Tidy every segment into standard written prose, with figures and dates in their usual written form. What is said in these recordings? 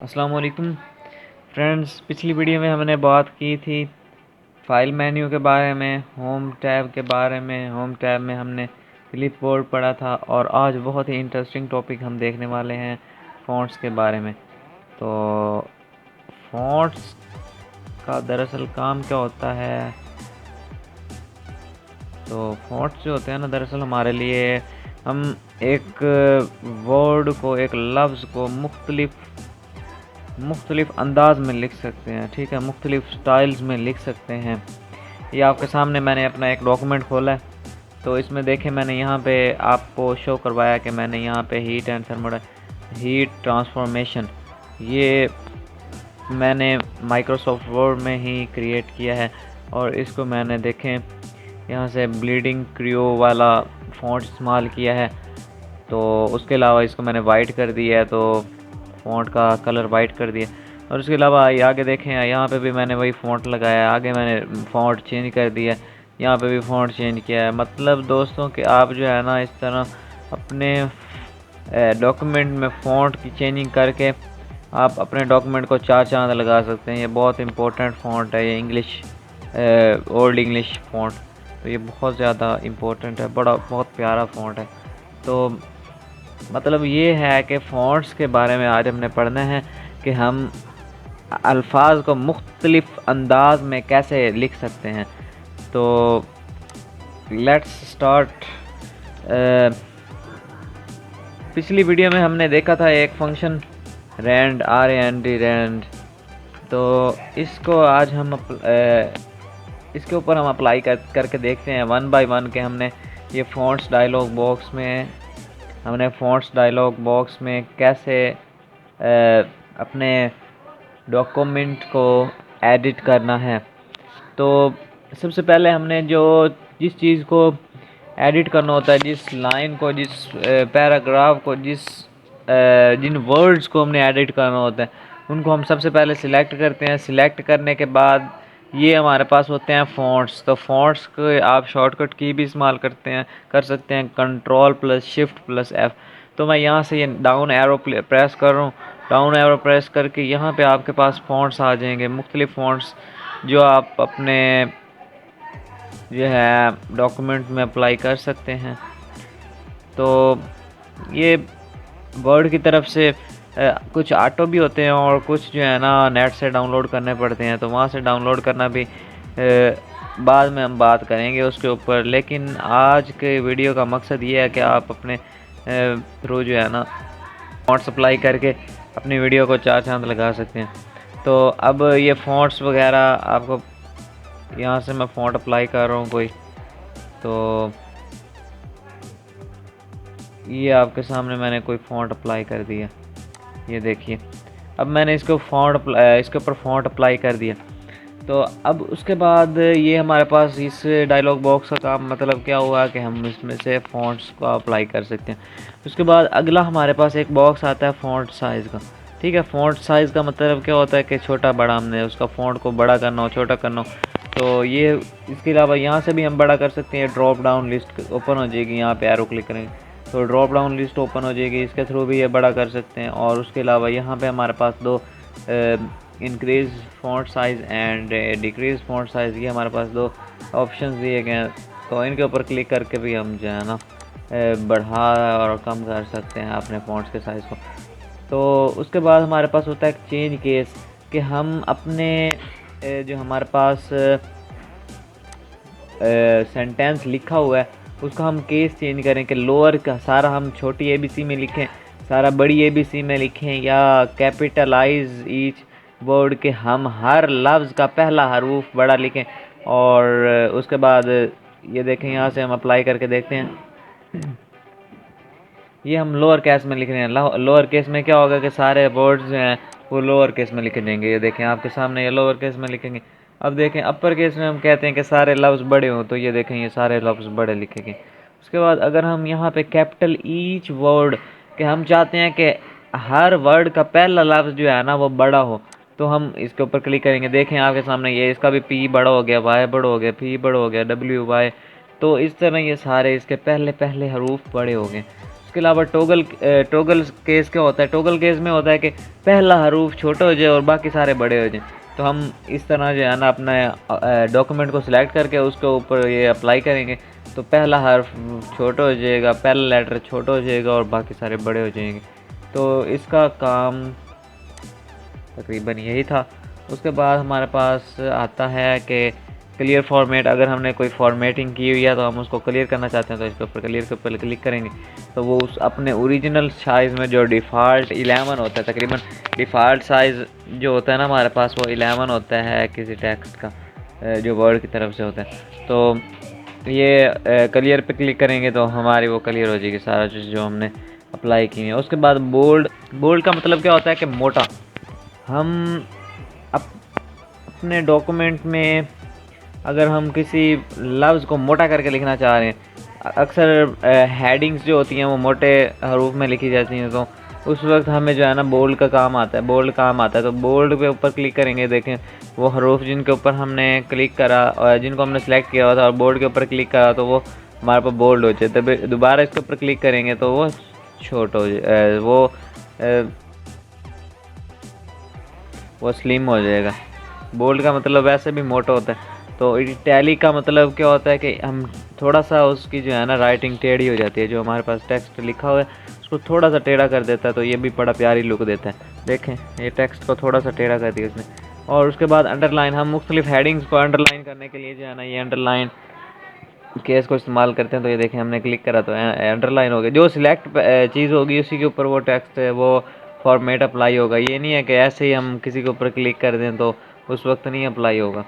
अस्सलाम वालेकुम फ्रेंड्स। पिछली वीडियो में हमने बात की थी फाइल मेन्यू के बारे में, होम टैब के बारे में। होम टैब में हमने क्लिपबोर्ड पढ़ा था और आज बहुत ही इंटरेस्टिंग टॉपिक हम देखने वाले हैं फ़ॉन्ट्स के बारे में। तो फ़ॉन्ट्स का दरअसल काम क्या होता है? तो फ़ॉन्ट्स जो होते हैं ना, दरअसल हमारे लिए हम एक वर्ड को, एक लफ्ज़ को मुख्तलिफ़ अंदाज में लिख सकते हैं। ठीक है, मुख्तलिफ़ स्टाइल्स में लिख सकते हैं। ये आपके सामने मैंने अपना एक डॉक्यूमेंट खोला है, तो इसमें देखें मैंने यहाँ पे आपको शो करवाया कि मैंने यहाँ पे हीट ट्रांसफॉर्मेशन, ये मैंने माइक्रोसॉफ्ट वर्ड में ही क्रिएट किया है। और इसको मैंने देखें यहाँ से ब्लीडिंग क्रियो वाला फ़ॉन्ट इस्तेमाल किया है। तो उसके अलावा इसको मैंने वाइट कर दिया है, तो फ़ॉन्ट का कलर वाइट कर दिया। और उसके अलावा ये आगे देखें, यहाँ पे भी मैंने वही फ़ॉन्ट लगाया है, आगे मैंने फ़ॉन्ट चेंज कर दिया, यहाँ पे भी फ़ॉन्ट चेंज किया है। मतलब दोस्तों कि आप जो है ना, इस तरह अपने डॉक्यूमेंट में फ़ॉन्ट की चेंजिंग करके आप अपने डॉक्यूमेंट को चार चांद लगा सकते हैं। ये बहुत इंपॉर्टेंट फ़ॉन्ट है, ये इंग्लिश ओल्ड इंग्लिश फ़ॉन्ट, तो ये बहुत ज़्यादा इम्पोर्टेंट है, बहुत प्यारा फ़ॉन्ट है। तो मतलब ये है कि फ़ॉन्ट्स के बारे में आज हमने पढ़ना है कि हम अल्फाज को मुख्तलिफ़ अंदाज में कैसे लिख सकते हैं। तो लेट्स स्टार्ट। पिछली वीडियो में हमने देखा था एक फंक्शन रैंड, RAND। तो इसको आज हम इसके ऊपर हम अप्लाई करके देखते हैं वन बाय वन के हमने ये फ़ॉन्ट्स डायलॉग बॉक्स में कैसे अपने डॉक्यूमेंट को एडिट करना है। तो सबसे पहले हमने जिस चीज़ को एडिट करना होता है, जिस लाइन को, जिस पैराग्राफ को, जिन वर्ड्स को हमने एडिट करना होता है, उनको हम सबसे पहले सिलेक्ट करते हैं। सिलेक्ट करने के बाद ये हमारे पास होते हैं फ़ॉन्ट्स। तो फ़ॉन्ट्स को आप शॉर्टकट की भी इस्तेमाल कर सकते हैं, Ctrl+Shift+F। तो मैं यहाँ से ये डाउन एरो प्रेस कर रहा हूँ। डाउन एरो प्रेस करके यहाँ पे आपके पास फ़ॉन्ट्स आ जाएंगे, मुख्तलिफ़ फ़ॉन्ट्स जो आप अपने जो है डॉक्यूमेंट में अप्लाई कर सकते हैं। तो ये वर्ड की तरफ से कुछ ऑटो भी होते हैं और कुछ जो है ना नेट से डाउनलोड करने पड़ते हैं, तो वहाँ से डाउनलोड करना भी बाद में हम बात करेंगे उसके ऊपर। लेकिन आज के वीडियो का मकसद ये है कि आप अपने थ्रू जो है ना फ़ॉन्ट्स अप्लाई करके अपनी वीडियो को चार चांद लगा सकते हैं। तो अब ये फ़ॉन्ट्स वगैरह आपको, यहाँ से मैं फ़ॉन्ट अप्लाई कर रहा हूँ कोई, तो ये आपके सामने मैंने कोई फ़ॉन्ट अप्लाई कर दिया, ये देखिए। अब मैंने इसके ऊपर फ़ॉन्ट अप्लाई कर दिया। तो अब उसके बाद ये हमारे पास इस डायलॉग बॉक्स का काम मतलब क्या हुआ कि हम इसमें से फ़ॉन्ट्स को अप्लाई कर सकते हैं। उसके बाद अगला हमारे पास एक बॉक्स आता है फ़ॉन्ट साइज़ का। ठीक है, फ़ॉन्ट साइज़ का मतलब क्या होता है कि छोटा बड़ा, हमने उसका फ़ॉन्ट को बड़ा करना हो, छोटा करना हो, तो ये इसके अलावा यहाँ से भी हम बड़ा कर सकते हैं। ड्रॉप डाउन लिस्ट ओपन हो जाएगी, यहाँ पे एरो क्लिक करेंगे तो ड्रॉप डाउन लिस्ट ओपन हो जाएगी, इसके थ्रू भी ये बड़ा कर सकते हैं। और उसके अलावा यहाँ पे हमारे पास दो increase font size and decrease font size, ये हमारे पास दो ऑप्शंस दिए गए हैं। तो इनके ऊपर क्लिक करके भी हम जो है ना बढ़ा और कम कर सकते हैं अपने फ़ॉन्ट्स के साइज़ को। तो उसके बाद हमारे पास होता है चेंज केस, कि हम अपने जो हमारे पास सेंटेंस लिखा हुआ है उसका हम केस चेंज करें कि लोअर का सारा हम छोटी ABC में लिखें, सारा बड़ी ABC में लिखें, या कैपिटलाइज ईच वर्ड के हम हर लफ्ज़ का पहला हरूफ बड़ा लिखें। और उसके बाद ये देखें, यहाँ से हम अप्लाई करके देखते हैं। ये हम लोअर केस में लिख रहे हैं। लोअर केस में क्या होगा कि सारे वर्ड्स जो हैं वो लोअर केस में लिखे जाएंगे। ये देखें आपके सामने, ये लोअर केस में लिखेंगे। अब देखें अपर केस में हम कहते हैं कि सारे लफ्ज़ बड़े हों, तो ये देखें ये सारे लफ्ज़ बड़े लिखेंगे। उसके बाद अगर हम यहाँ पे कैपिटल ईच वर्ड के हम चाहते हैं कि हर वर्ड का पहला लफ्ज़ जो है ना वो बड़ा हो, तो हम इसके ऊपर क्लिक करेंगे। देखें आपके सामने ये इसका भी P बड़ा हो गया, Y बड़ा हो गया, P बड़ा हो गया, WY। तो इस तरह ये सारे इसके पहले हरूफ बड़े हो गए। उसके अलावा टोगल केस क्या होता है, टोगल केस में होता है कि पहला हरूफ छोटा हो जाए और बाकी सारे बड़े हो जाएं। तो हम इस तरह जो है ना अपने डॉक्यूमेंट को सिलेक्ट करके उसके ऊपर ये अप्लाई करेंगे तो पहला हर्फ छोटा हो जाएगा, पहला लेटर छोटा हो जाएगा और बाकी सारे बड़े हो जाएंगे। तो इसका काम तकरीबन यही था। उसके बाद हमारे पास आता है कि क्लियर फॉर्मेट, अगर हमने कोई फॉर्मेटिंग की हुई है तो हम उसको क्लियर करना चाहते हैं तो इसके ऊपर क्लियर के ऊपर क्लिक करेंगे तो वो उस अपने ओरिजिनल साइज़ में जो डिफ़ॉल्ट 11 होता है, तकरीबन डिफ़ॉल्ट साइज़ जो होता है ना हमारे पास वो 11 होता है किसी टेक्स्ट का जो वर्ड की तरफ से होता है। तो ये क्लियर पे क्लिक करेंगे तो हमारी वो क्लियर हो जाएगी सारा चीज़ जो हमने अप्लाई की है। उसके बाद बोल्ड का मतलब क्या होता है कि मोटा। हम अपने डॉक्यूमेंट में अगर हम किसी लफ्ज़ को मोटा करके लिखना चाह रहे हैं, अक्सर हेडिंग्स जो होती हैं वो मोटे हरूफ में लिखी जाती हैं, तो उस वक्त हमें जो है ना बोल्ड का काम आता है, बोल्ड काम आता है। तो बोल्ड पे ऊपर क्लिक करेंगे, देखें वो हरूफ जिनके ऊपर हमने क्लिक करा और जिनको हमने सेलेक्ट किया हुआ था और बोल्ड के ऊपर क्लिक करा तो वो हमारे पास बोल्ड हो जाए। तब दोबारा इसके ऊपर क्लिक करेंगे तो वो छोट हो जाए, वो स्लिम हो जाएगा। बोल्ड का मतलब वैसे भी मोटा होता है। तो टैली का मतलब क्या होता है कि हम थोड़ा सा उसकी जो है ना राइटिंग टेढ़ी हो जाती है, जो हमारे पास टेक्स्ट लिखा हुआ है उसको थोड़ा सा टेढ़ा कर देता है, तो ये भी बड़ा प्यारी लुक देता है। देखें ये टेक्स्ट को थोड़ा सा टेढ़ा कर दिया उसने। और उसके बाद अंडरलाइन, हम मुख्तलिफ हेडिंग्स को अंडरलाइन करने के लिए जो है ना ये अंडरलाइन केस को इस्तेमाल करते हैं। तो ये देखें हमने क्लिक करा तो अंडरलाइन हो गया, जो सिलेक्ट चीज़ होगी उसी के ऊपर वो टेक्स्ट है वो फॉर्मेट अप्लाई होगा। ये नहीं है कि ऐसे ही हम किसी के ऊपर क्लिक कर दें तो उस वक्त नहीं अप्लाई होगा,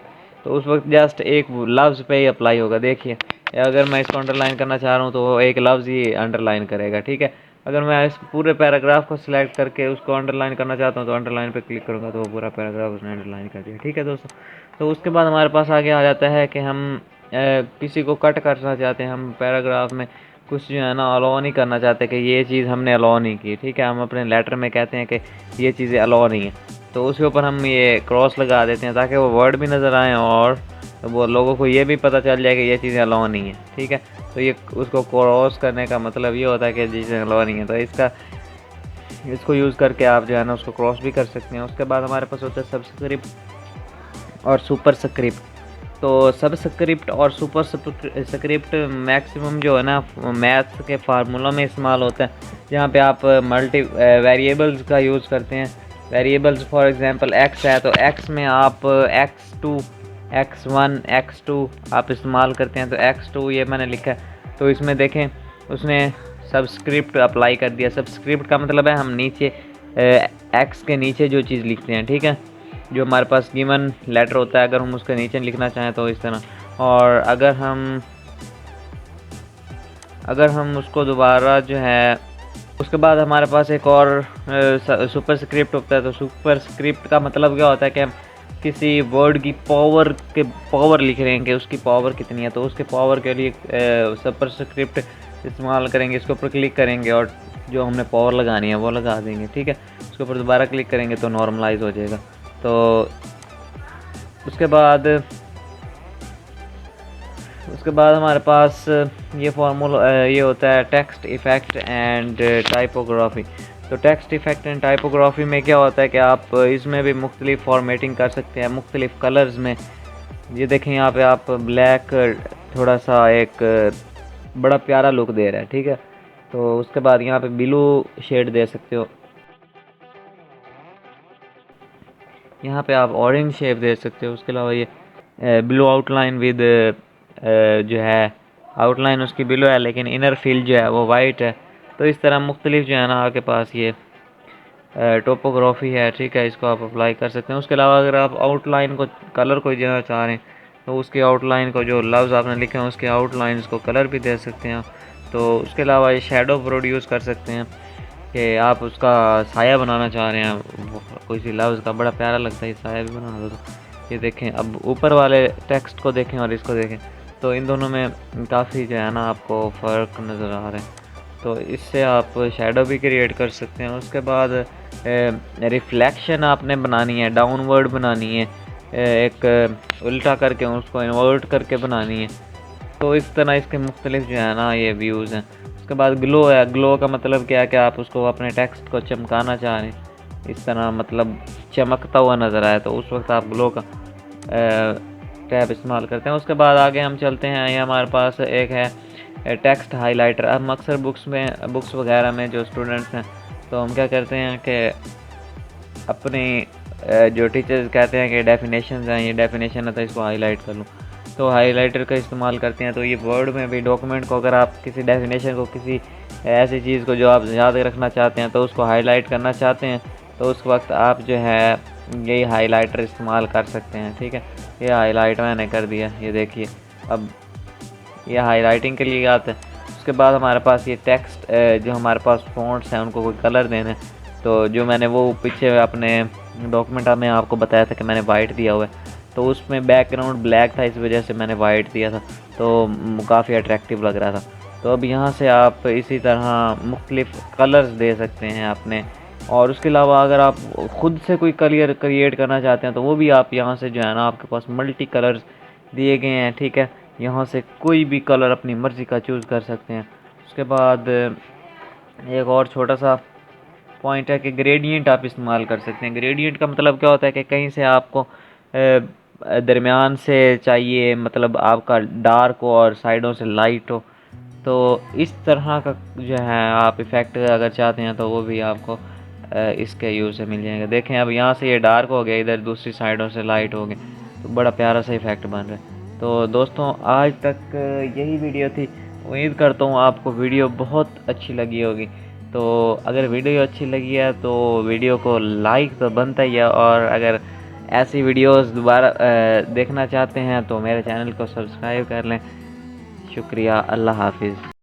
तो उस वक्त जस्ट एक लफ्ज़ पे ही अप्लाई होगा। देखिए अगर मैं इसको अंडरलाइन करना चाह रहा हूँ तो वो एक लफ्ज़ ही अंडरलाइन करेगा, ठीक है। अगर मैं इस पूरे पैराग्राफ को सिलेक्ट करके उसको अंडरलाइन करना चाहता हूँ तो अंडरलाइन पे क्लिक करूँगा तो वो पूरा पैराग्राफ उसने अंडरलाइन कर दिया, ठीक है दोस्तों। तो उसके बाद हमारे पास आगे आ जाता है कि हम किसी को कट करना चाहते हैं, हम पैराग्राफ में कुछ जो है ना अलाउ नहीं करना चाहते कि ये चीज़ हमने अलाउ नहीं की, ठीक है। हम अपने लेटर में कहते हैं कि ये चीज़ें अलाउ नहीं है, तो उसके ऊपर हम ये क्रॉस लगा देते हैं ताकि वो वर्ड भी नज़र आए और वो लोगों को ये भी पता चल जाए कि ये चीज़ें अलाउ नहीं है, ठीक है। तो ये उसको क्रॉस करने का मतलब ये होता है कि चीज़ें अलाउ नहीं है, तो इसको यूज़ करके आप जो है ना उसको क्रॉस भी कर सकते हैं। उसके बाद हमारे पास होता है सबस्क्रिप्ट और सुपर स्क्रिप्ट। तो सबस्क्रिप्ट और सुपर स्क्रिप्ट मैक्सिमम जो है ना मैथ्स के फार्मूला में इस्तेमाल होता है, जहाँ पे आप मल्टी वेरिएबल्स का यूज़ करते हैं। वेरिएबल्स फॉर एग्जांपल x है तो x में आप x2 x1 x2 आप इस्तेमाल करते हैं। तो x2 ये मैंने लिखा है, तो इसमें देखें उसने सबस्क्रिप्ट अप्लाई कर दिया। सबस्क्रिप्ट का मतलब है हम नीचे x के नीचे जो चीज़ लिखते हैं, ठीक है, जो हमारे पास गिवन लेटर होता है अगर हम उसके नीचे लिखना चाहें तो इस तरह। और अगर हम उसको दोबारा जो है, उसके बाद हमारे पास एक और सुपर स्क्रिप्ट होता है। तो सुपर स्क्रिप्ट का मतलब क्या होता है कि हम किसी वर्ड की पावर लिख रहे हैं कि उसकी पावर कितनी है, तो उसके पावर के लिए सुपर स्क्रिप्ट इस्तेमाल करेंगे। इसके ऊपर क्लिक करेंगे और जो हमने पावर लगानी है वो लगा देंगे, ठीक है। उसके ऊपर दोबारा क्लिक करेंगे तो नॉर्मलाइज हो जाएगा। तो उसके बाद हमारे पास ये फार्मूला ये होता है टेक्स्ट इफ़ेक्ट एंड टाइपोग्राफी। तो टेक्स्ट इफ़ेक्ट एंड टाइपोग्राफी में क्या होता है कि आप इसमें भी मुख्तलिफ फॉर्मेटिंग कर सकते हैं मुख्तलिफ कलर्स में। ये देखें यहाँ पे आप ब्लैक थोड़ा सा एक बड़ा प्यारा लुक दे रहा है, ठीक है। तो उसके बाद यहाँ पे ब्लू शेड दे सकते हो, यहाँ पे आप ऑरेंज शेप दे सकते हो। उसके अलावा ये ब्लू आउटलाइन विद जो है आउटलाइन उसकी ब्लू है लेकिन इनर फील जो है वो वाइट है। तो इस तरह मुख्तलिफ जो है ना आपके पास ये टोपोग्राफी है, ठीक है, इसको आप अप्लाई कर सकते हैं। उसके अलावा अगर आप आउटलाइन को कलर को देना चाह रहे हैं तो उसकी आउटलाइन को जो लफ्ज़ आपने लिखे हैं उसके आउटलाइंस को कलर भी दे सकते हैं। तो उसके अलावा ये शेडो प्रोड्यूस कर सकते हैं कि आप उसका साया बनाना चाह रहे हैं, कोई सी लफ्ज़ का बड़ा प्यारा लगता है ये साया भी बनाना। तो ये देखें, अब ऊपर वाले टेक्स्ट को देखें और इसको देखें तो इन दोनों में काफ़ी जो है ना आपको फ़र्क नज़र आ रहा है। तो इससे आप शेडो भी क्रिएट कर सकते हैं। उसके बाद रिफ्लेक्शन आपने बनानी है, डाउनवर्ड बनानी है, एक उल्टा करके उसको इन्वर्ट करके बनानी है। तो इस तरह इसके मुख्तलिफ जो है ना ये व्यूज़ हैं। उसके बाद ग्लो है। ग्लो का मतलब क्या है कि आप उसको अपने टेक्स्ट को चमकाना चाह रहे हैं, इस तरह मतलब चमकता हुआ नज़र आए, तो उस वक्त आप ग्लो का टैब इस्तेमाल करते हैं। उसके बाद आगे हम चलते हैं, ये हमारे पास एक है टेक्स्ट हाइलाइटर। हम अक्सर बुक्स वगैरह में जो स्टूडेंट्स हैं, तो हम क्या करते हैं कि अपने जो टीचर्स कहते हैं कि डेफिनेशन हैं, ये डेफिनेशन है तो इसको हाईलाइट कर लूँ, तो हाइलाइटर का इस्तेमाल करते हैं। तो ये वर्ड में भी डॉक्यूमेंट को अगर आप किसी डेफिनेशन को, किसी ऐसी चीज़ को जो आप याद रखना चाहते हैं, तो उसको हाईलाइट करना चाहते हैं, तो उस वक्त आप जो है यही हाइलाइटर इस्तेमाल कर सकते हैं। ठीक है, ये हाईलाइट मैंने कर दिया, ये देखिए अब ये हाईलाइटिंग के लिए आता है। उसके बाद हमारे पास ये टेक्स्ट जो हमारे पास फ़ॉन्ट्स हैं उनको कोई कलर देने, तो जो मैंने वो पीछे अपने डॉक्यूमेंट में आपको बताया था कि मैंने वाइट दिया हुआ है, तो उसमें बैकग्राउंड ब्लैक था, इस वजह से मैंने वाइट दिया था, तो काफ़ी अट्रैक्टिव लग रहा था। तो अब यहाँ से आप इसी तरह मुख्तलिफ़ कलर्स दे सकते हैं अपने, और उसके अलावा अगर आप ख़ुद से कोई कलर क्रिएट करना चाहते हैं तो वो भी आप यहाँ से जो है ना, आपके पास मल्टी कलर्स दिए गए हैं। ठीक है, यहाँ से कोई भी कलर अपनी मर्ज़ी का चूज़ कर सकते हैं। उसके बाद एक और छोटा सा पॉइंट है कि ग्रेडियंट आप इस्तेमाल कर सकते हैं। ग्रेडियंट का मतलब क्या होता है कि कहीं से आपको दरमियान से चाहिए, मतलब आपका डार्क हो और साइडों से लाइट हो, तो इस तरह का जो है आप इफ़ेक्ट अगर चाहते हैं तो वो भी आपको इसके यूज़ से मिल जाएगा। देखें अब यहाँ से ये डार्क हो गया, इधर दूसरी साइडों से लाइट हो गई, तो बड़ा प्यारा सा इफ़ेक्ट बन रहा है। तो दोस्तों आज तक यही वीडियो थी, उम्मीद करता हूँ आपको वीडियो बहुत अच्छी लगी होगी। तो अगर वीडियो अच्छी लगी है तो वीडियो को लाइक तो बनता ही है, और अगर ऐसी वीडियोस दोबारा देखना चाहते हैं तो मेरे चैनल को सब्सक्राइब कर लें। शुक्रिया, अल्लाह हाफिज़।